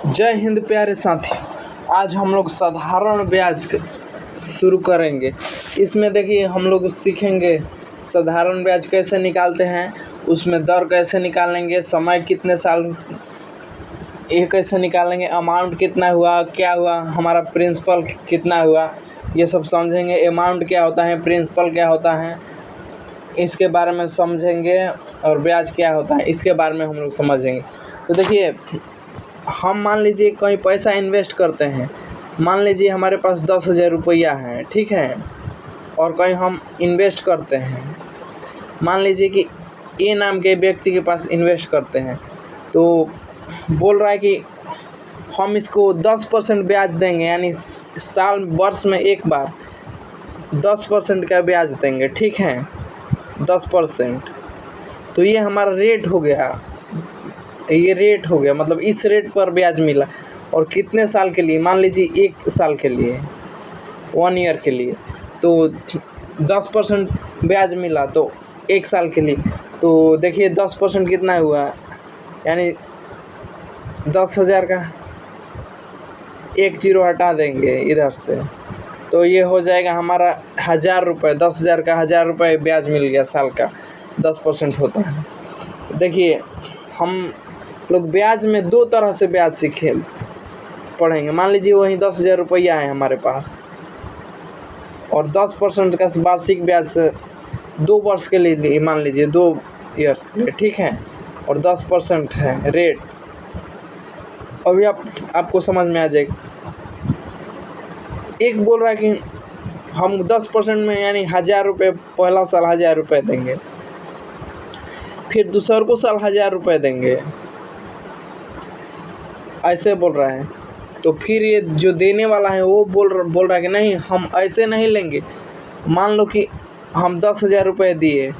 जय हिंद प्यारे साथी। आज हम लोग साधारण ब्याज शुरू करेंगे। इसमें देखिए हम लोग सीखेंगे साधारण ब्याज कैसे निकालते हैं, उसमें दर कैसे निकालेंगे, समय कितने साल ये कैसे निकालेंगे, अमाउंट कितना हुआ, क्या हुआ, हमारा प्रिंसिपल कितना हुआ, ये सब समझेंगे। अमाउंट क्या होता है, प्रिंसिपल क्या होता है, इसके बारे में समझेंगे। और ब्याज क्या होता है इसके बारे में हम लोग समझेंगे। तो देखिए हम मान लीजिए कहीं पैसा इन्वेस्ट करते हैं। मान लीजिए हमारे पास 10,000 रुपया है, ठीक है, और कहीं हम इन्वेस्ट करते हैं। मान लीजिए कि ए नाम के व्यक्ति के पास इन्वेस्ट करते हैं, तो बोल रहा है कि हम इसको 10% ब्याज देंगे, यानी साल वर्ष में एक बार 10% का ब्याज देंगे, ठीक है, 10%। तो ये हमारा रेट हो गया, ये रेट हो गया, मतलब इस रेट पर ब्याज मिला। और कितने साल के लिए, मान लीजिए 1 साल के लिए, 1 ईयर के लिए, तो 10% ब्याज मिला तो 1 साल के लिए। तो देखिए 10% कितना हुआ, यानी 10,000 का 1 जीरो हटा देंगे इधर से, तो ये हो जाएगा हमारा 1,000 रुपये। 10,000 का 1,000 रुपये ब्याज मिल गया, साल का 10% होता है। देखिए हम लोग ब्याज में 2 तरह से ब्याज सीखे पढ़ेंगे। मान लीजिए वहीं 10,000 रुपया है हमारे पास, और 10% का वार्षिक ब्याज से 2 वर्ष के लिए, मान लीजिए 2 ईयर्स के लिए, ठीक है, और 10% है रेट। अभी आपको समझ में आ जाएगा। एक बोल रहा है कि हम 10% में यानी 1,000 रुपये पहला साल 1,000 रुपये देंगे, फिर दूसर को साल 1,000 रुपये देंगे, ऐसे बोल रहा है। तो फिर ये जो देने वाला है वो बोल रहा है कि नहीं, हम ऐसे नहीं लेंगे। मान लो कि हम 10,000 रुपये दिए,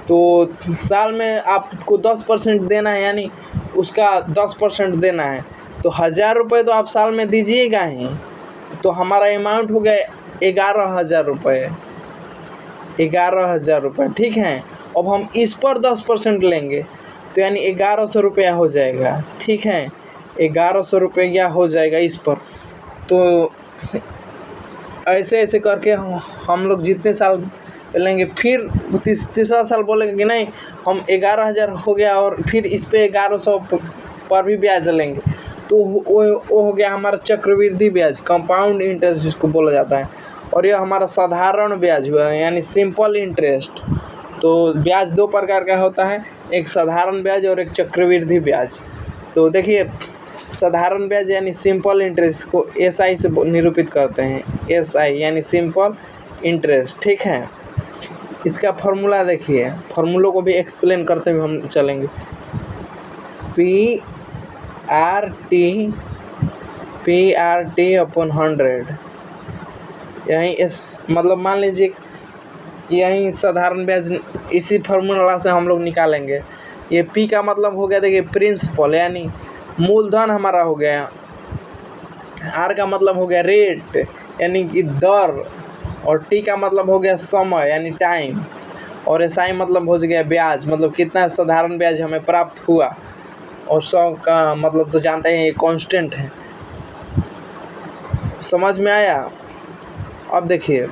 तो साल में आपको 10% देना है, यानी उसका 10% देना है, तो 1,000 रुपये तो आप साल में दीजिएगा ही। तो हमारा अमाउंट हो गया 11,000 रुपये, 11,000 रुपये, ठीक है। अब हम इस पर 10% लेंगे, तो यानी 1,100 रुपया हो जाएगा, ठीक है, 1,100 रुपया हो जाएगा इस पर। तो ऐसे ऐसे करके हम लोग जितने साल लेंगे, फिर तीसरा साल बोलेंगे कि नहीं, हम 11,000 हो गया और फिर इस पे 1,100 पर भी ब्याज लेंगे, तो वो हो गया हमारा चक्रवृद्धि ब्याज, कंपाउंड इंटरेस्ट जिसको बोला जाता है। और यह हमारा साधारण ब्याज हुआ, यानी सिंपल इंटरेस्ट। तो ब्याज 2 प्रकार का होता है, एक साधारण ब्याज और एक चक्रवृद्धि ब्याज। तो देखिए साधारण ब्याज यानी सिंपल इंटरेस्ट को SI से निरूपित करते हैं, SI यानी सिंपल इंटरेस्ट, ठीक है। इसका फॉर्मूला देखिए, फॉर्मूलों को भी एक्सप्लेन करते हुए हम चलेंगे। PRT अपॉन 100, यहीं मतलब मान लीजिए यहीं साधारण ब्याज इसी फॉर्मूला से हम लोग निकालेंगे। ये P का मतलब हो गया, देखिए प्रिंसिपल यानी मूलधन हमारा हो गया। R का मतलब हो गया रेट यानी कि दर, और T का मतलब हो गया समय यानी टाइम, और SI मतलब हो गया ब्याज, मतलब कितना साधारण ब्याज हमें प्राप्त हुआ। और 100 का मतलब तो जानते हैं ये कांस्टेंट है। समझ में आया। अब देखिए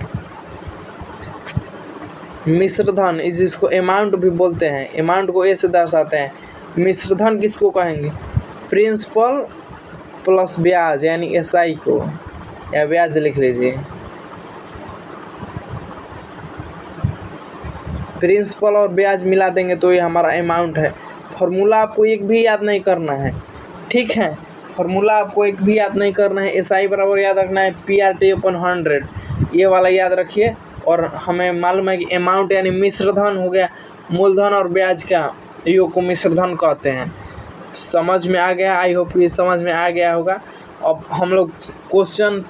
मिश्रधन, जिसको अमाउंट भी बोलते हैं, अमाउंट को A से दर्शाते हैं। मिश्रधन किसको कहेंगे, प्रिंसिपल प्लस ब्याज यानी SI को, या ब्याज लिख लीजिए। प्रिंसिपल और ब्याज मिला देंगे तो ये हमारा अमाउंट है। फॉर्मूला आपको एक भी याद नहीं करना है, ठीक है, फॉर्मूला आपको एक भी याद नहीं करना है। SI बराबर याद रखना है PRT अपॉन 100, ये वाला याद रखिए। और हमें मालूम है कि अमाउंट यानी मिश्रधन हो गया, मूलधन और ब्याज का योग को मिश्रधन कहते हैं। समझ में आ गया, आई होप ये समझ में आ गया होगा। अब हम लोग क्वेश्चन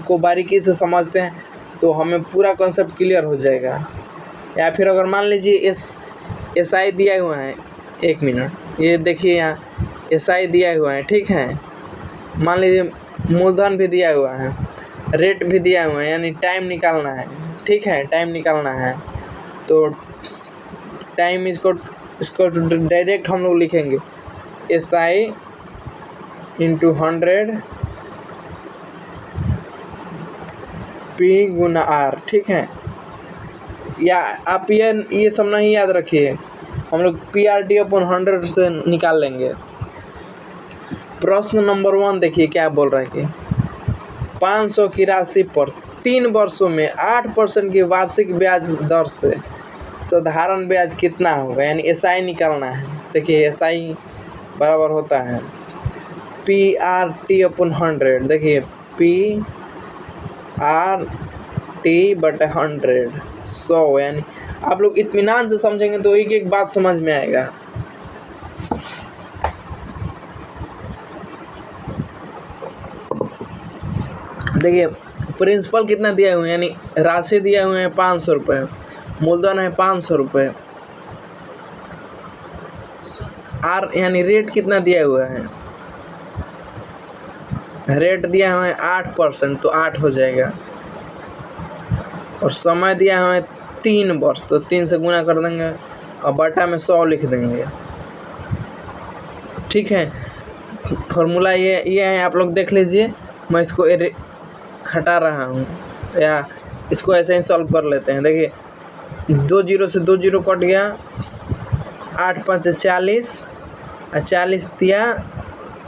को बारीकी से समझते हैं तो हमें पूरा कॉन्सेप्ट क्लियर हो जाएगा। या फिर अगर मान लीजिए SI दिया हुआ है, 1 मिनट, ये देखिए यहाँ SI दिया हुआ है, ठीक है। मान लीजिए मूलधन भी दिया हुआ है, रेट भी दिया हुआ है, यानी टाइम निकालना है, ठीक है, टाइम निकालना है। तो टाइम इसको डायरेक्ट हम लोग लिखेंगे SI इंटू 100 पी गुना आर, ठीक है। या आप ये सब नहीं याद रखिए, हम लोग PRT अपॉन 100 से निकाल लेंगे। प्रश्न नंबर 1 देखिए क्या बोल रहा है कि 500 की राशि पर 3 वर्षों में 8% की वार्षिक ब्याज दर से साधारण ब्याज कितना होगा, यानी SI निकालना है। देखिए SI बराबर होता है PRT अपॉन 100। देखिए PRT बटे 100, यानी आप लोग इत्मीनान से समझेंगे तो एक एक बात समझ में आएगा। देखिए प्रिंसिपल कितना दिया हुआ है, यानी राशि दिया हुआ है 500 रुपये, मूलधन है 500 रुपये, आर यानी रेट कितना दिया हुआ है, रेट दिया हुआ है 8%, तो 8 हो जाएगा। और समय दिया हुआ है 3 वर्ष, तो 3 से गुना कर देंगे और बटा में 100 लिख देंगे, ठीक है। फॉर्मूला ये है, आप लोग देख लीजिए। मैं इसको हटा रहा हूँ या इसको ऐसे ही सॉल्व कर लेते हैं। देखिए 2 जीरो से 2 जीरो कट गया, 8 5 40 और 40 दिया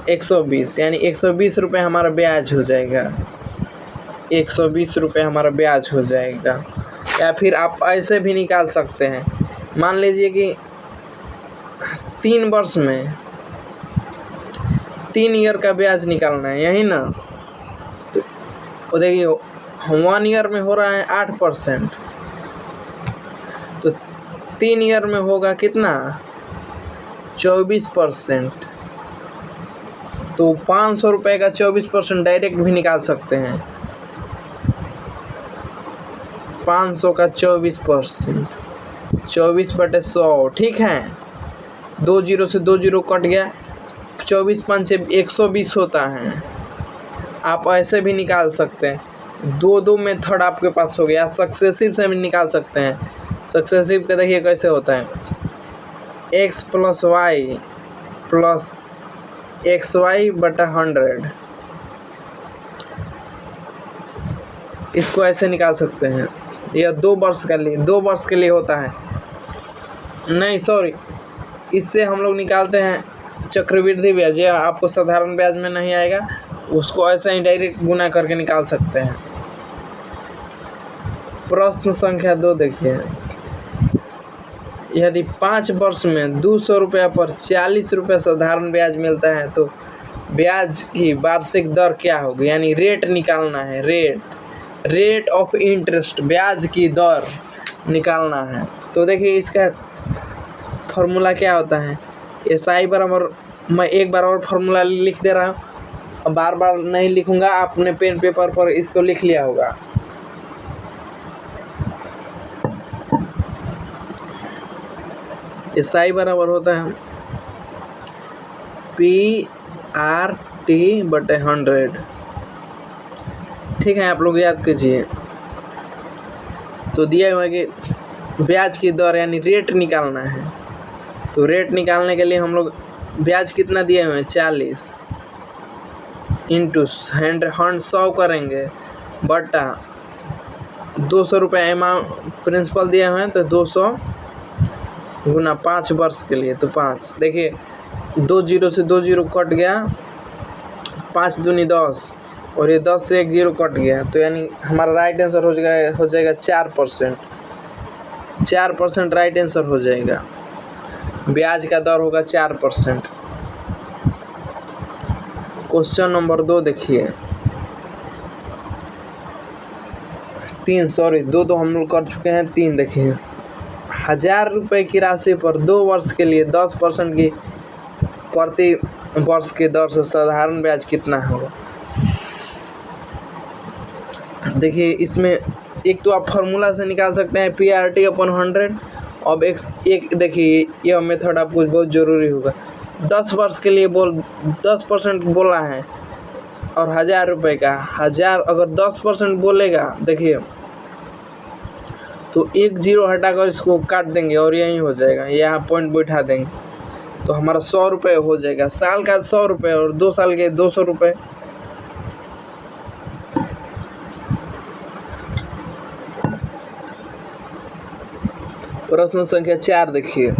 120, यानी 120 रुपये हमारा ब्याज हो जाएगा। 120 रुपये हमारा ब्याज हो जाएगा। या फिर आप ऐसे भी निकाल सकते हैं, मान लीजिए कि 3 वर्ष में 3 ईयर का ब्याज निकालना है, यही ना। तो देखिए 1 ईयर में हो रहा है 8%, तो 3 ईयर में होगा कितना 24%। तो 500 रुपये का 24% डायरेक्ट भी निकाल सकते हैं। 500 का 24%, 24/100, ठीक है। 2 जीरो से 2 जीरो कट गया, 24 5 से 120 होता है। आप ऐसे भी निकाल सकते हैं। 2 मेथड आपके पास हो गया। सक्सेसिव से भी निकाल सकते हैं। सक्सेसिव का देखिए कैसे होता है, x + y + xy बटा 100, इसको ऐसे निकाल सकते हैं। यह 2 वर्ष के लिए होता है। नहीं सॉरी, इससे हम लोग निकालते हैं चक्रवृद्धि ब्याज। यह आपको साधारण ब्याज में नहीं आएगा, उसको ऐसे ही डायरेक्ट गुना करके निकाल सकते हैं। प्रश्न संख्या 2 देखिए, यदि 5 वर्ष में 200 रुपये पर 40 रुपये साधारण ब्याज मिलता है तो ब्याज की वार्षिक दर क्या होगी, यानी रेट निकालना है। रेट ऑफ इंटरेस्ट, ब्याज की दर निकालना है। तो देखिए इसका फॉर्मूला क्या होता है, SI बराबर, मैं एक बार और फॉर्मूला लिख दे रहा हूँ, बार बार नहीं लिखूंगा, आपने पेन पेपर पर इसको लिख लिया होगा। SI बराबर होता है PRT बटे 100, ठीक है। आप लोग याद कीजिए। तो दिया हुआ है कि ब्याज की दर यानी रेट निकालना है। तो रेट निकालने के लिए हम लोग ब्याज कितना दिए हुए हैं 40 इंटू 100 करेंगे बटा 200 रुपये अमाउंट प्रिंसिपल दिए हुए हैं, तो 200 गुना 5 वर्ष के लिए, तो 5। देखिए 2 जीरो से 2 जीरो कट गया, 5 दूनी 10, और ये 10 से 1 जीरो कट गया, तो यानी हमारा राइट आंसर हो जाएगा 4%। 4% राइट आंसर हो जाएगा। ब्याज का दर होगा 4%। क्वेश्चन नंबर 2 देखिए, 2 तो हम लोग कर चुके हैं, 3 देखिए। 1000 रुपये की राशि पर 2 वर्ष के लिए 10% की प्रति वर्ष की दर से साधारण ब्याज कितना होगा। देखिए इसमें एक तो आप फार्मूला से निकाल सकते हैं PRT अपॉन 100। अब एक देखिए यह मेथड आपको बहुत ज़रूरी होगा। 10 वर्ष के लिए 10% बोला है, और 1000 रुपये का 1000 अगर 10% बोलेगा, देखिए तो 1 जीरो हटाकर इसको काट देंगे और यही हो जाएगा, यहाँ पॉइंट बैठा देंगे। तो हमारा 100 रुपये हो जाएगा। साल का 100 रुपये और 2 साल के 200 रुपये। प्रश्न संख्या 4 देखिए,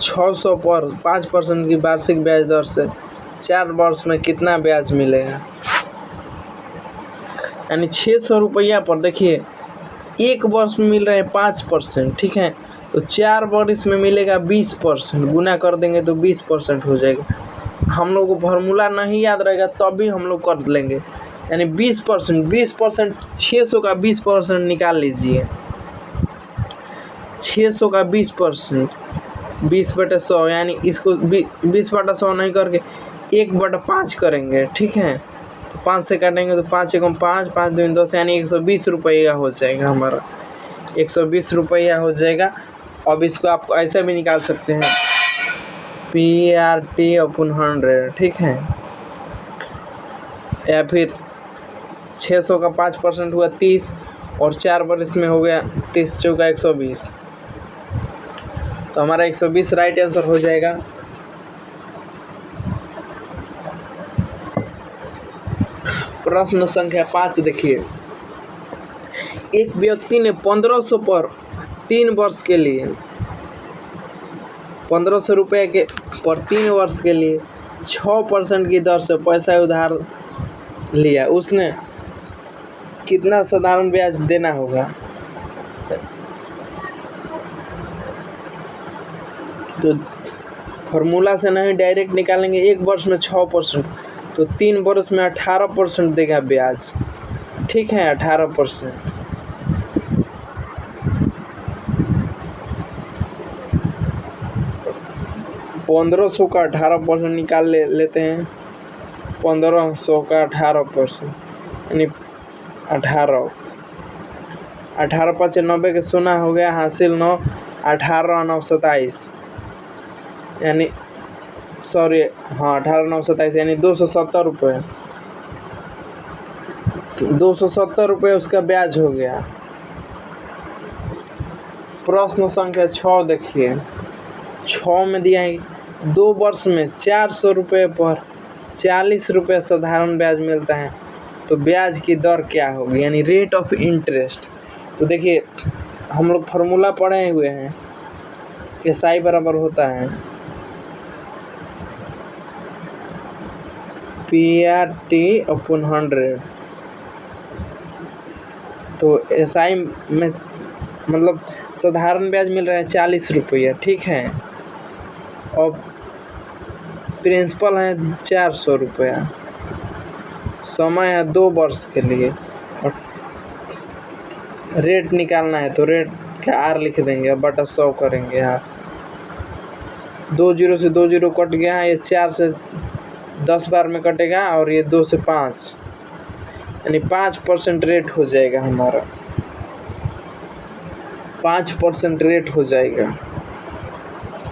600 पर 5% की वार्षिक ब्याज दर से 4 वर्ष में कितना ब्याज मिलेगा। यानी 600 रुपया पर देखिए 1 वर्ष में मिल रहे हैं 5%, ठीक है, तो 4 वर्ष में मिलेगा 20%, गुना कर देंगे तो 20% हो जाएगा। हम लोग को फार्मूला नहीं याद रहेगा तब भी हम लोग कर लेंगे। यानी 20%, 600 का 20% निकाल लीजिए। 600 का 20%, 20/100, यानी इसको 20/100 नहीं करके 1/5 करेंगे, ठीक है, तो 5 से काटेंगे तो 5 एकम 5, 5 दूनी 10, यानी 120 रुपया हो जाएगा हमारा। 120 रुपया हो जाएगा। अब इसको आप ऐसा भी निकाल सकते हैं, PRT/100, ठीक है, या फिर 600 का 5% हुआ 30 और 4 वर्ष में हो गया 30 चौका 120, तो हमारा 120 राइट आंसर हो जाएगा। प्रश्न संख्या 5 देखिए, एक व्यक्ति ने 1500 पर 3 वर्ष के लिए 1500 रुपये के पर 3 वर्ष के लिए 6% की दर से पैसा उधार लिया। उसने कितना साधारण ब्याज देना होगा। तो फार्मूला से नहीं डायरेक्ट निकालेंगे। 1 वर्ष में 6%, तो 3 वर्ष में 18% देगा ब्याज, ठीक है, 18%। पंद्रह सौ का 18% निकाल लेते हैं। 1500 का 18%, यानी 18 5 90 के 0 हो गया, हासिल 9, 18 9 27, यानी 18 9 27, यानी 270 रुपये। 270 रुपये उसका ब्याज हो गया। प्रश्न संख्या 6 देखिए, 6 में दिया है 2 वर्ष में 400 रुपये पर 40 रुपये साधारण ब्याज मिलता है, तो ब्याज की दर क्या होगी, यानी रेट ऑफ इंटरेस्ट। तो देखिए हम लोग फार्मूला पढ़े हुए हैं, SI बराबर होता है PRT/100। तो SI में मतलब साधारण ब्याज मिल रहा है 40 रुपया, ठीक है, और प्रिंसिपल है 400 रुपया, समय है 2 वर्ष के लिए, और रेट निकालना है तो रेट का R लिख देंगे, बटा 100 करेंगे। यहाँ से 2 0 से 2 0 कट गया, ये 4 से 10 बार में कटेगा, और ये 2 से 5, यानी 5% रेट हो जाएगा हमारा, 5% रेट हो जाएगा।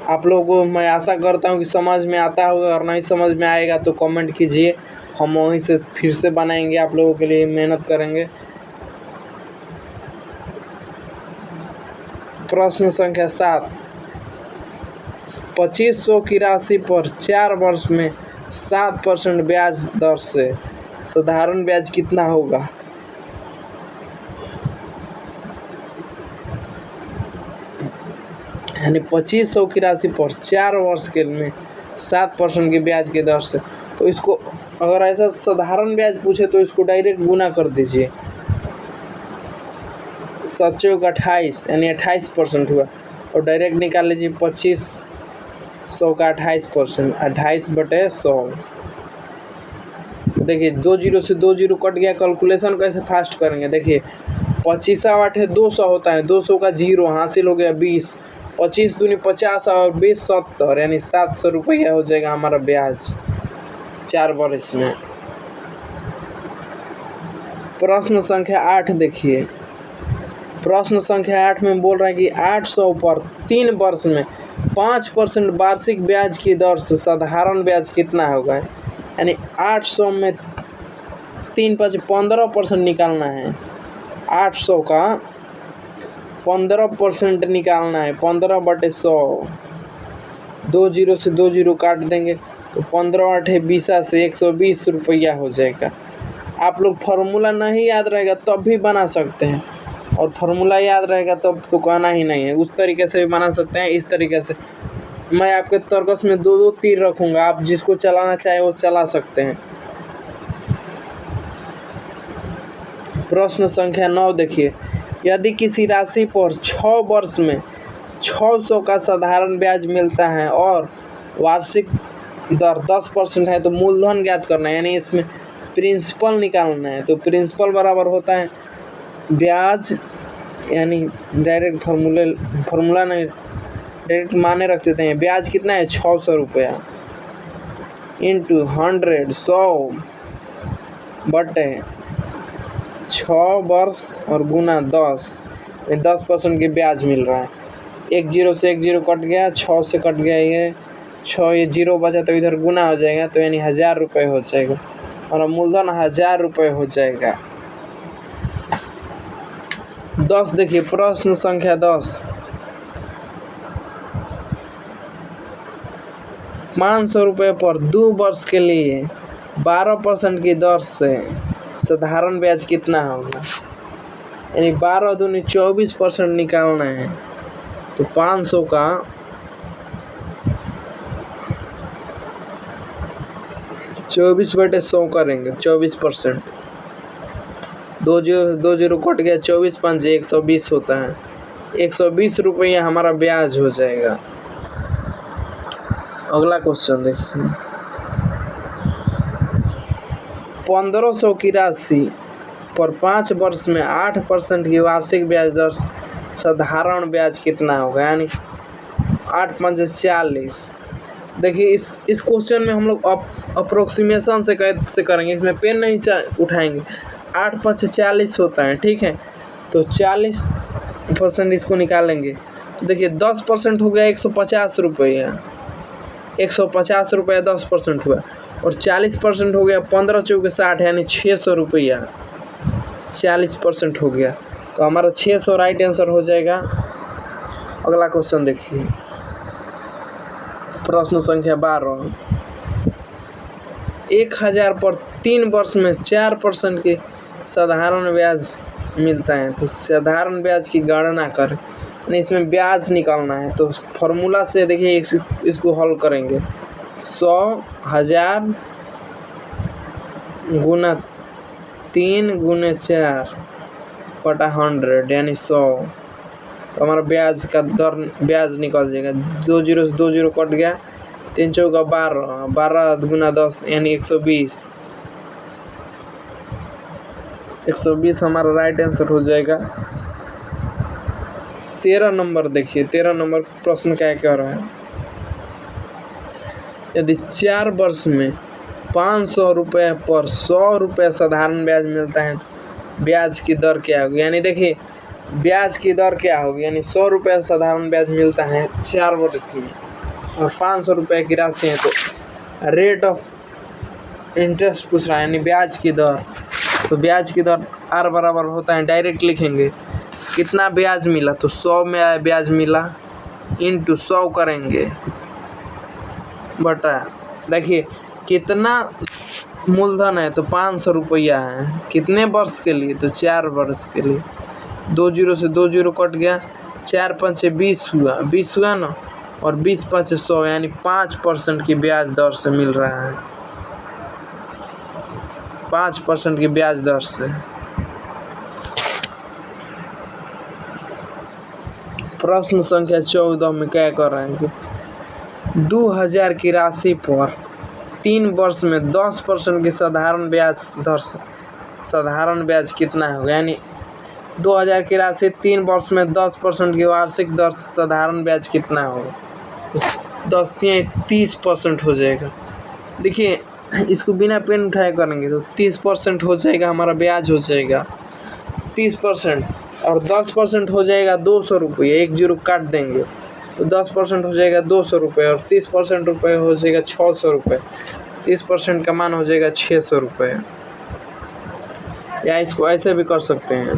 आप लोगों को मैं आशा करता हूँ कि समझ में आता होगा, और नहीं समझ में आएगा तो कमेंट कीजिए, हम वहीं से फिर से बनाएंगे, आप लोगों के लिए मेहनत करेंगे। प्रश्न संख्या 7, 2500 की राशि पर 4 वर्ष में 7% ब्याज दर से साधारण ब्याज कितना होगा। यानी 2500 की राशि पर 4 वर्ष के में 7% की ब्याज की दर से, तो इसको अगर ऐसा साधारण ब्याज पूछे तो इसको डायरेक्ट गुना कर दीजिए। 7 चौक 28, यानी 28% हुआ, और डायरेक्ट निकाल लीजिए 2500 का 28%, 28/100। देखिए 2 0 से 2 0 कट गया, कैलकुलेशन कैसे फास्ट करेंगे। देखिए 25 8 200 होता है, 200 का 0 हासिल हो गया 20, 25 दूनी 50 और 20 70, यानी 700 रुपया हो जाएगा हमारा ब्याज 4 वर्ष में। प्रश्न संख्या 8 देखिए, प्रश्न संख्या 8 में बोल रहा है कि 800 पर 3 वर्ष में 5% वार्षिक ब्याज की दर से साधारण ब्याज कितना होगा। यानी 800 में 3 5 15% निकालना है। 800 का 15% निकालना है। 15/100, 2 जीरो से 2 जीरो काट देंगे तो 15×8 = 20 से 120 रुपया हो जाएगा। आप लोग फार्मूला नहीं याद रहेगा तब भी बना सकते हैं, और फार्मूला याद रहेगा तब तो कहना ही नहीं है। उस तरीके से भी बना सकते हैं, इस तरीके से। मैं आपके तर्कस में 2-2 तीर रखूँगा, आप जिसको चलाना चाहे वो चला सकते हैं। प्रश्न संख्या 9 देखिए, यदि किसी राशि पर 6 वर्ष में 600 का साधारण ब्याज मिलता है और वार्षिक दर 10% है तो मूलधन ज्ञात करना है, यानी इसमें प्रिंसिपल निकालना है। तो प्रिंसिपल बराबर होता है ब्याज, यानी डायरेक्ट फार्मूला नहीं, डायरेक्ट माने रख देते हैं। ब्याज कितना है 600 रुपया इंटू 100 बटे 6 वर्ष और गुना 10% की ब्याज मिल रहा है। 1 जीरो से 1 जीरो कट गया, 6 से कट गया, ये 6, ये जीरो बचा तो इधर गुना हो जाएगा, तो यानी 1000 रुपये हो जाएगा, और मूलधन 1000 रुपये हो जाएगा। 10 देखिए, प्रश्न संख्या 10, 500 रुपये पर 2 वर्ष के लिए 12% की दर से साधारण ब्याज कितना होगा, यानी 12 दूनी 24% निकालना है। तो 500 का 24/100 करेंगे, 24%। 2 जीरो कट गया, 24 5 120 होता है। 120 रुपया हमारा ब्याज हो जाएगा। अगला क्वेश्चन देखिए, 1500 की राशि पर 5 वर्ष में 8% की वार्षिक ब्याज दर साधारण ब्याज कितना होगा, यानी 8 5 40। देखिए इस क्वेश्चन में हम लोग अप्रोक्सीमेशन से कैसे करेंगे, इसमें पेन नहीं उठाएंगे। 8 5 40 होता है, ठीक है, तो 40% इसको निकालेंगे। तो देखिए 10% हो गया 150 रुपया, 150 रुपया 10% हुआ, और 40% हो गया 15 चौके 60, यानी 600 रुपया 40% हो गया, तो हमारा 600 राइट आंसर हो जाएगा। अगला क्वेश्चन देखिए, प्रश्न संख्या 12, 1000 पर 3 वर्ष में 4% की साधारण ब्याज मिलता है, तो साधारण ब्याज की गणना करें। इसमें ब्याज निकालना है, तो फार्मूला से देखिए इसको हल करेंगे। 100,000 गुना 3 गुने 4 बटा 100, यानी 100, तो हमारा ब्याज का दर ब्याज निकल जाएगा। 2 जीरो से 2 जीरो कट गया, 3 चौका 12, 12 गुना 10 यानी 120। 120 हमारा राइट आंसर हो जाएगा। 13 नंबर देखिए, 13 नंबर प्रश्न क्या कह रहा है, यदि 4 वर्ष में 500 रुपये पर 100 रुपये साधारण ब्याज मिलता है, ब्याज की दर क्या होगी, यानी देखिए ब्याज की दर क्या होगी, यानी 100 रुपये साधारण ब्याज मिलता है 4 वर्ष में, और 500 रुपये की राशि है, तो रेट ऑफ इंटरेस्ट पूछ रहा है, यानी ब्याज की दर। तो ब्याज की दर R बराबर होता है, डायरेक्ट लिखेंगे कितना ब्याज मिला, तो 100 में ब्याज मिला इंटू 100 करेंगे बटा, देखिए कितना मूलधन है, तो 500 रुपया है, कितने वर्ष के लिए, तो 4 वर्ष के लिए। 2 जीरो से 2 जीरो कट गया, 4 5 20 हुआ, 20 हुआ ना, और 20 5 100, यानी 5% की ब्याज दर से मिल रहा है, 5% की ब्याज दर से। प्रश्न संख्या 14 में क्या कर रहे हैं, 2000 की राशि पर 3 वर्ष में 10% की साधारण ब्याज दर से साधारण ब्याज कितना होगा, यानी 2000 की राशि 3 वर्ष में 10% की वार्षिक दर से साधारण ब्याज कितना होगा, 10 30% हो जाएगा। देखिए इसको बिना पेन उठाए करेंगे तो 30% हो जाएगा, हमारा ब्याज हो जाएगा 30%, और 10% हो जाएगा 200 रुपये, 1 जीरो काट देंगे तो 10% हो जाएगा 200 रुपये, और 30% रुपये हो जाएगा 600 रुपये, 30% का मान हो जाएगा 600 रुपये। या इसको ऐसे भी कर सकते हैं,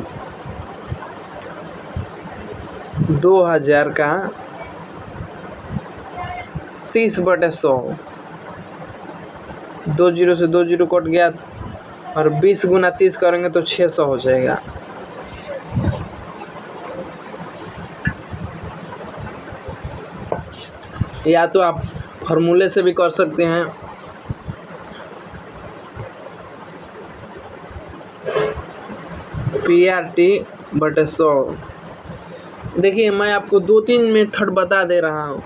2000 का 30/100, 2 जीरो से 2 जीरो कट गया और 20 गुना 30 करेंगे तो 600 हो जाएगा। या तो आप फॉर्मूले से भी कर सकते हैं। PRT/100। देखिए मैं आपको 2-3 मेथड बता दे रहा हूँ,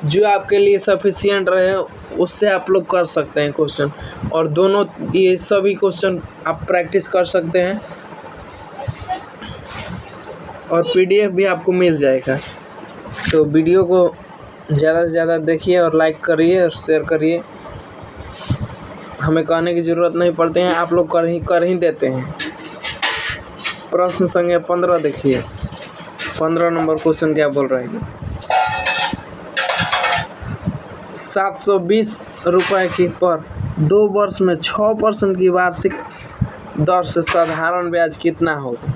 जो आपके लिए सफिशिएंट रहे उससे आप लोग कर सकते हैं क्वेश्चन, और दोनों ये सभी क्वेश्चन आप प्रैक्टिस कर सकते हैं और PDF भी आपको मिल जाएगा। तो वीडियो को ज़्यादा से ज़्यादा देखिए और लाइक करिए और शेयर करिए। हमें कहने की ज़रूरत नहीं पड़ती है, आप लोग कर ही देते हैं। प्रश्न संख्या 15 देखिए, 15 नंबर क्वेश्चन क्या बोल रहे हैं। 720 रुपये की पर 2 वर्ष में 6% की वार्षिक दर से साधारण ब्याज कितना होगा।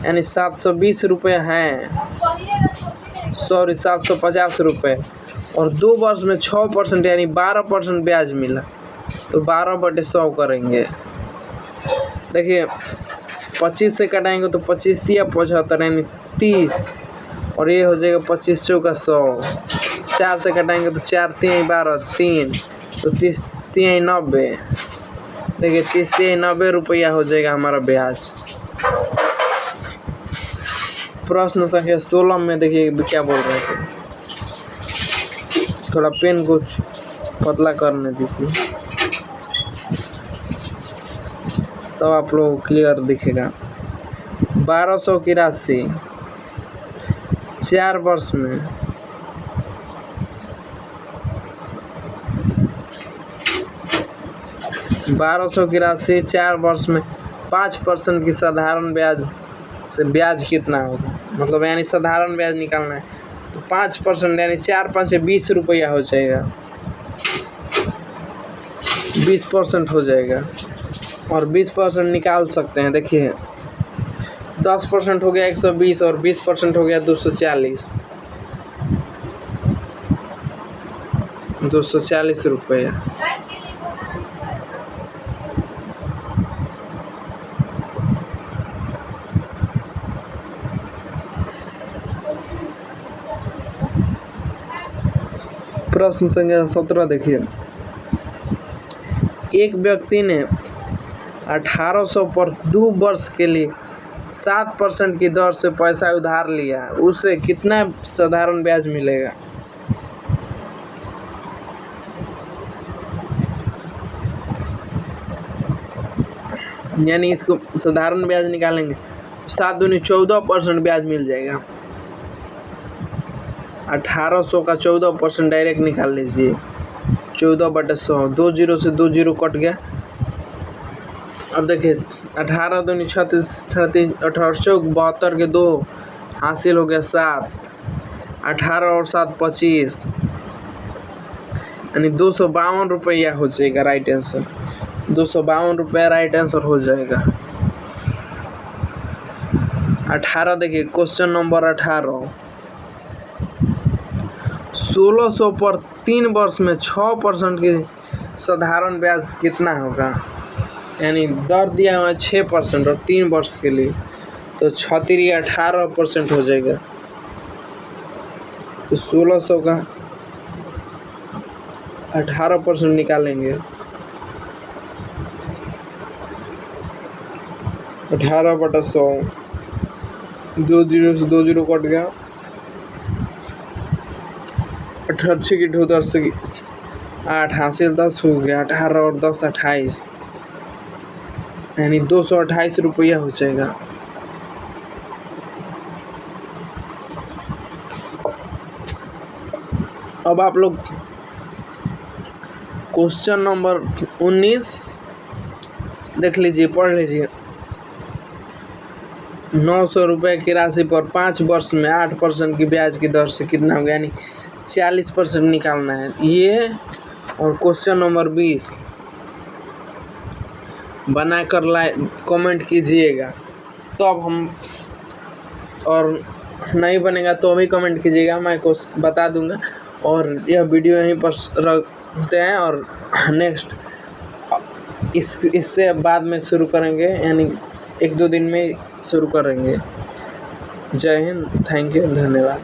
यानी 720 रुपये हैं, 750 रुपये, और 2 वर्ष में 6% यानी 12% ब्याज मिला, तो 12/100 करेंगे। देखिए 25 से कटाएंगे तो 25 × 75 यानी 30, और ये हो जाएगा 25 चौका 100। 4 से कटाएंगे तो 4 × 3 = 12, 3 तो 30 × 3 = 90। देखिए 30 × 3 = 90 रुपया हो जाएगा हमारा ब्याज। प्रश्न संख्या 16 में देखिए क्या बोल रहे थे। थोड़ा पेन को पतला करने दीजिए, तो आप लोगों को क्लियर दिखेगा। 1200 की राशि 4 वर्ष में 1200 की राशि 4 वर्ष में 5% की साधारण ब्याज से ब्याज कितना होगा। मतलब यानी साधारण ब्याज निकालना है तो 5% यानी 4 × 5 = 20 रुपया हो जाएगा, 20% हो जाएगा, और 20% निकाल सकते हैं। देखिए 10% हो गया 120 और 20% हो गया 240 रुपये। प्रश्न संख्या 17 देखिए। एक व्यक्ति ने 1800 पर 2 वर्ष के लिए 7% की दर से पैसा उधार लिया, उसे कितना साधारण ब्याज मिलेगा। यानी इसको साधारण ब्याज निकालेंगे 7 दूनी 14% ब्याज मिल जाएगा। 1800 का 14% डायरेक्ट निकाल लीजिए, 14/100, 2 जीरो से 2 जीरो कट गया। अब देखिए 18 दूनी 36, 18 चौक 72 के 2 हासिल हो गया 7, 18 और 7 25, यानी 252 रुपया हो जाएगा राइट आंसर। 252 रुपया राइट आंसर हो जाएगा। 18 देखिए क्वेश्चन नंबर 18। 1600 पर 3 वर्ष में 6% की साधारण ब्याज कितना होगा। यानी दर दिया हुआ है 6% और 3 वर्ष के लिए, तो 6 × 18% हो जाएगा। तो 1600 का 18% निकालेंगे, 18/100, 2 जीरो से 2 जीरो कट गया। 18 की 2 10 की 8 हासिल 10 हो गया। 18 और 10 28, यानी 228 रुपया हो जाएगा। अब आप लोग क्वेश्चन नंबर 19 देख लीजिए, पढ़ लीजिए। 900 रुपये की राशि पर 5 वर्ष में 8% की ब्याज की दर से कितना होगा। यानी 40% निकालना है ये। और क्वेश्चन नंबर 20 बनाकर कमेंट कीजिएगा, तो अब हम और नहीं बनेगा तो भी कमेंट कीजिएगा, मैं कुछ बता दूंगा। और यह वीडियो यहीं पर रखते हैं और नेक्स्ट इससे बाद में शुरू करेंगे, यानी 1-2 दिन में शुरू करेंगे। जय हिंद, थैंक यू, धन्यवाद।